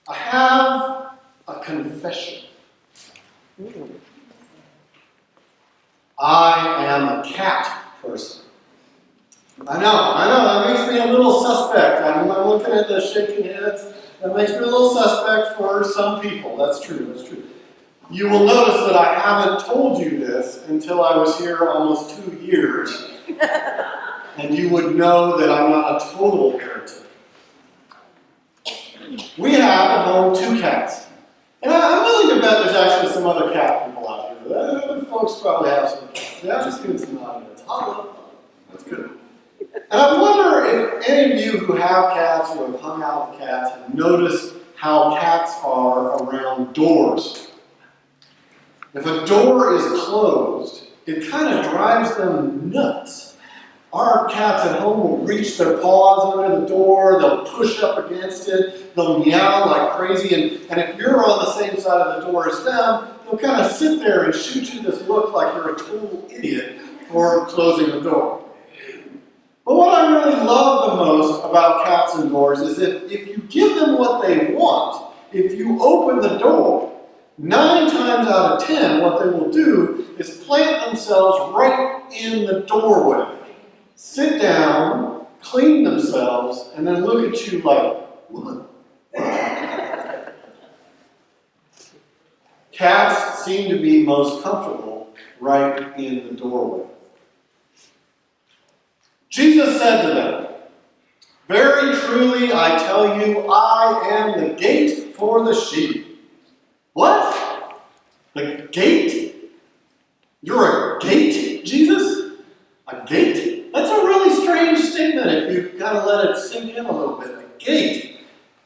I have a confession. I am a cat person. I know, that makes me a little suspect. I'm looking at the shaking heads. That makes me a little suspect for some people. That's true. You will notice that I haven't told you this until I was here almost 2 years. And you would know that I'm not a total heretic. We have at home 2 cats. And I'm willing to bet there's actually some other cat people out here. Folks probably have some cats. Yeah, I'm just getting some audience. That's good. And I wonder if any of you who have cats or have hung out with cats have noticed how cats are around doors. If a door is closed, it kind of drives them nuts. Our cats at home will reach their paws under the door, they'll push up against it, they'll meow like crazy, and if you're on the same side of the door as them, they'll kind of sit there and shoot you this look like you're a total idiot for closing the door. But what I really love the most about cats and doors is that if you give them what they want, if you open the door, 9 times out of 10, what they will do is plant themselves right in the doorway. Sit down, clean themselves, and then look at you like, what? Cats seem to be most comfortable right in the doorway. Jesus said to them, "Very truly I tell you, I am the gate for the sheep." What? The gate? You're a gate, Jesus? A gate? That's a really strange statement if you kind of let it sink in a little bit. A gate.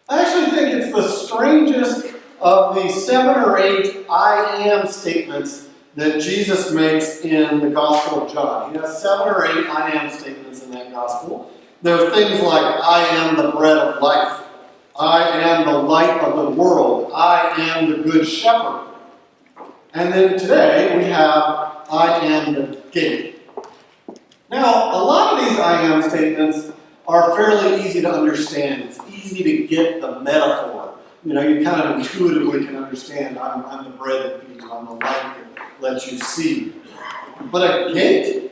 I actually think it's the strangest of the 7 or 8 I am statements that Jesus makes in the Gospel of John. He has 7 or 8 I am statements in that Gospel. There are things like, I am the bread of life. I am the light of the world. I am the good shepherd. And then today we have, I am the gate. Now, a lot of these I am statements are fairly easy to understand. It's easy to get the metaphor. You kind of intuitively can understand, I'm the bread that feeds you, I'm the light that lets you see. But a gate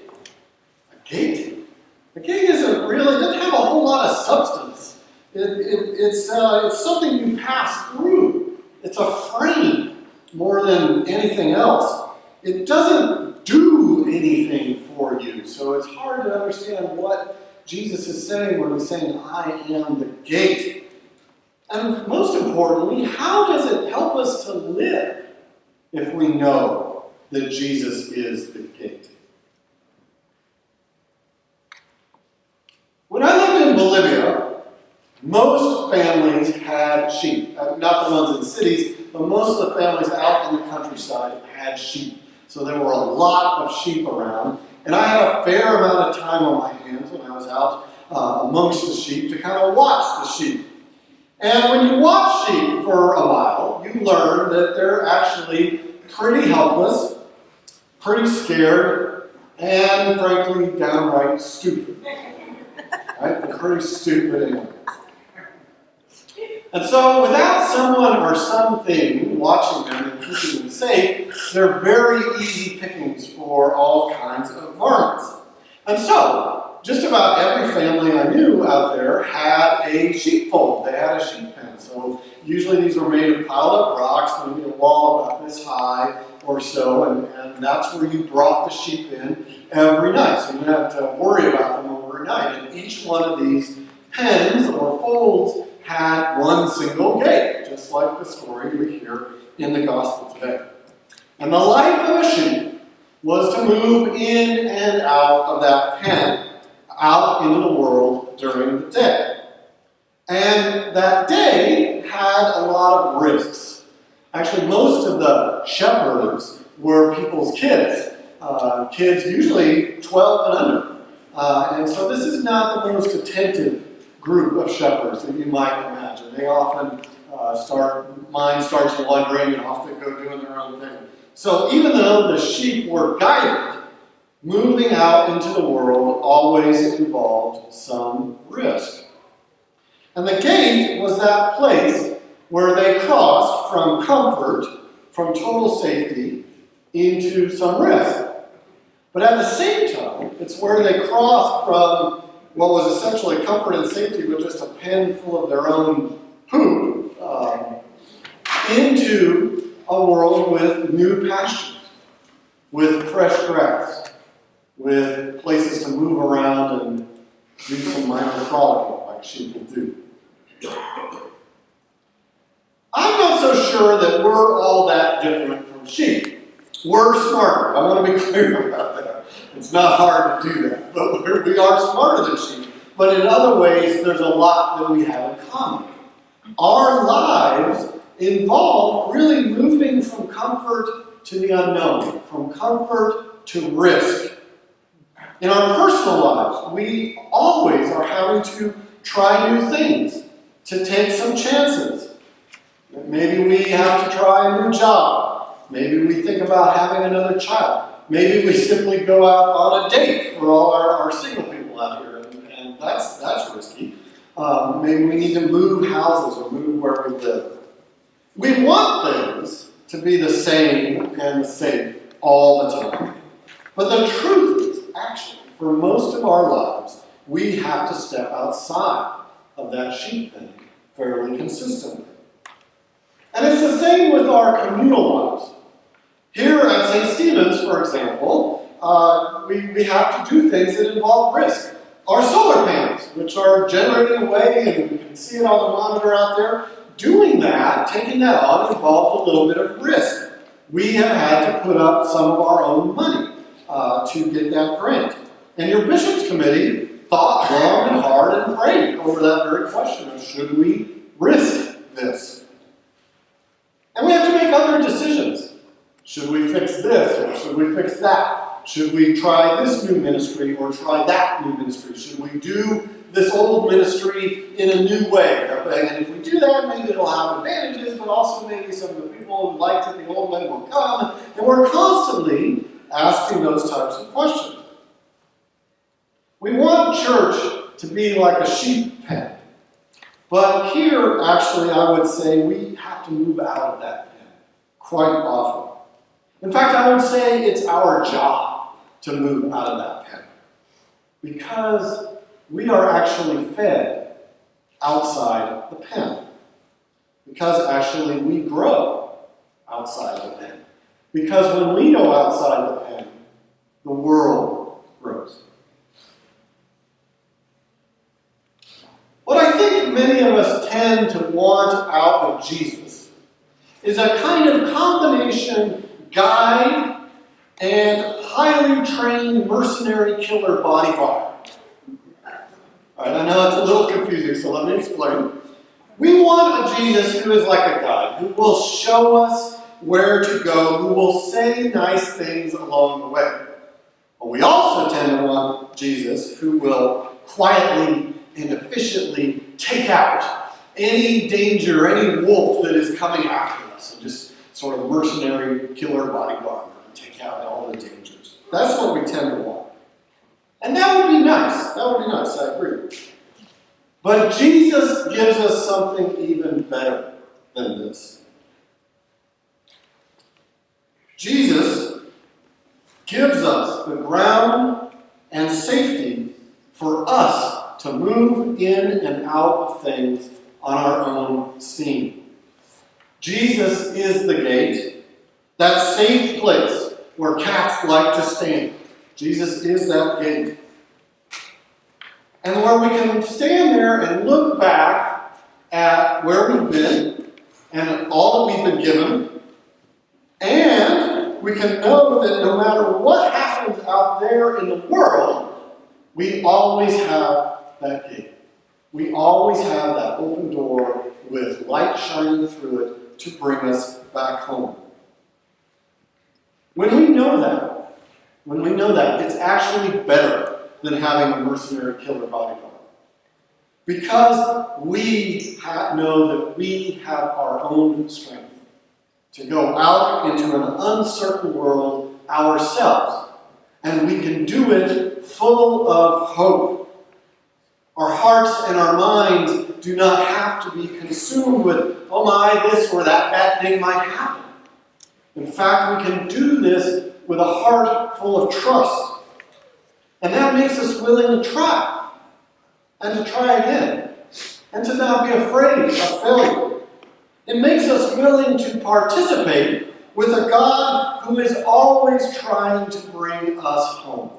isn't really, it doesn't have a whole lot of substance. It's something you pass through. It's a frame more than anything else. It doesn't do anything for you. So it's hard to understand what Jesus is saying when he's saying, I am the gate. And most importantly, how does it help us to live if we know that Jesus is the gate? When I lived in Bolivia, most families had sheep. Not the ones in cities, but most of the families out in the countryside had sheep. So there were a lot of sheep around. And I had a fair amount of time on my hands when I was out amongst the sheep to kind of watch the sheep. And when you watch sheep for a while, you learn that they're actually pretty helpless, pretty scared, and frankly, downright stupid. Right? They're pretty stupid animals. And so without someone or something watching them and keeping them safe, they're very easy pickings for all kinds of varmints. And so, just about every family I knew out there had a sheepfold. They had a sheep pen. So usually these were made of piled up rocks, maybe a wall about this high or so, and that's where you brought the sheep in every night. So you didn't have to worry about them overnight. And each one of these pens or folds had one single gate, just like the story we hear in the gospel today. And the life of a sheep was to move in and out of that pen, out into the world during the day. And that day had a lot of risks. Actually, most of the shepherds were people's kids. Kids usually 12 and under. And so this is not the most attentive group of shepherds that you might imagine. They often mind starts wandering and off they go doing their own thing. So even though the sheep were guided, moving out into the world always involved some risk. And the gate was that place where they crossed from comfort, from total safety, into some risk. But at the same time, it's where they crossed from what was essentially comfort and safety with just a pen full of their own poop into a world with new pastures, with fresh grass, with places to move around and do some minor frolicking like sheep will do. I'm not so sure that we're all that different from sheep. We're smarter. I want to be clear about that. It's not hard to do that, but we are smarter than sheep. But in other ways, there's a lot that we have in common. Our lives involve really moving from comfort to the unknown, from comfort to risk. In our personal lives, we always are having to try new things, to take some chances. Maybe we have to try a new job. Maybe we think about having another child. Maybe we simply go out on a date for all our single people out here, and that's risky. Maybe we need to move houses or move where we live. We want things to be the same and safe all the time. But the truth is, actually, for most of our lives, we have to step outside of that sheep pen fairly consistently. And it's the same with our communal lives. Here at St. Stephen's, for example, we have to do things that involve risk. Our solar panels, which are generating away, and you can see it on the monitor out there, doing that, taking that on, involved a little bit of risk. We have had to put up some of our own money to get that grant. And your bishops' committee thought long and hard and prayed over that very question of should we risk this? And we have to make other decisions. Should we fix this or should we fix that? Should we try this new ministry or try that new ministry? Should we do this old ministry in a new way? And if we do that, maybe it'll have advantages, but also maybe some of the people who liked it the old way will come. And we're constantly asking those types of questions. We want church to be like a sheep pen. But here, actually, I would say we have to move out of that pen quite often. In fact, I would say it's our job to move out of that pen. Because we are actually fed outside the pen. Because actually we grow outside the pen. Because when we go outside the pen, the world grows. What I think many of us tend to want out of Jesus is a kind of combination guide and highly trained mercenary killer bodyguard. All right, I know it's a little confusing, so let me explain. We want a Jesus who is like a guide, who will show us where to go, who will say nice things along the way. But we also tend to want Jesus who will quietly and efficiently take out any danger, any wolf that is coming after us, and just sort of mercenary killer bodyguard and take out all the dangers. That's what we tend to want. And that would be nice. That would be nice, I agree. But Jesus gives us something even better than this. Jesus gives us the ground and safety for us to move in and out of things on our own steam. Jesus is the gate, that safe place where cats like to stand. Jesus is that gate. And where we can stand there and look back at where we've been and all that we've been given, and we can know that no matter what happens out there in the world, we always have that gate. We always have that open door with light shining through it to bring us back home. When we know that, it's actually better than having a mercenary killer bodyguard. Because we know that we have our own strength to go out into an uncertain world ourselves. And we can do it full of hope. Our hearts and our minds do not have have to be consumed with, oh my, this or that bad thing might happen. In fact, we can do this with a heart full of trust. And that makes us willing to try, and to try again, and to not be afraid of failure. It makes us willing to participate with a God who is always trying to bring us home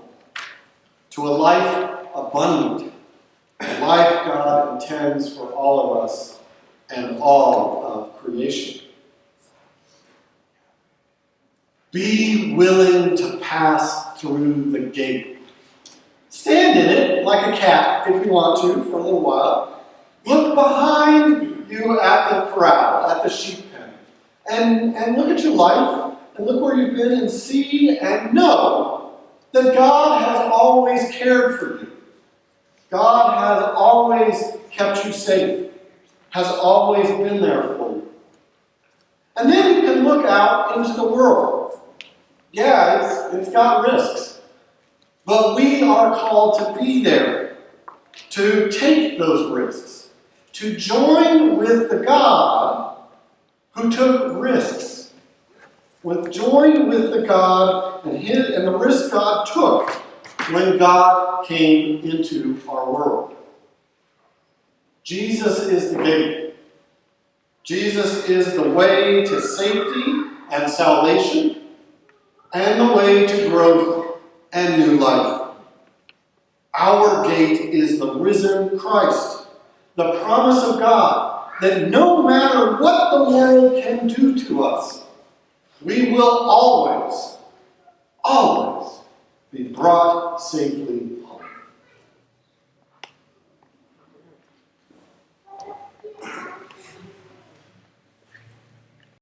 to a life abundant, a life God intends for all of us and all of creation. Be willing to pass through the gate. Stand in it like a cat if you want to for a little while. Look behind you at the corral, at the sheep pen, and look at your life and look where you've been and see and know that God has always cared for you. God has always kept you safe, has always been there for you. And then you can look out into the world. Yeah, it's got risks. But we are called to be there, to take those risks, to join with the God who took risks. Join with the God and the risk God took when God came into our world. Jesus is the gate. Jesus is the way to safety and salvation, and the way to growth and new life. Our gate is the risen Christ, the promise of God that no matter what the world can do to us, we will always be brought safely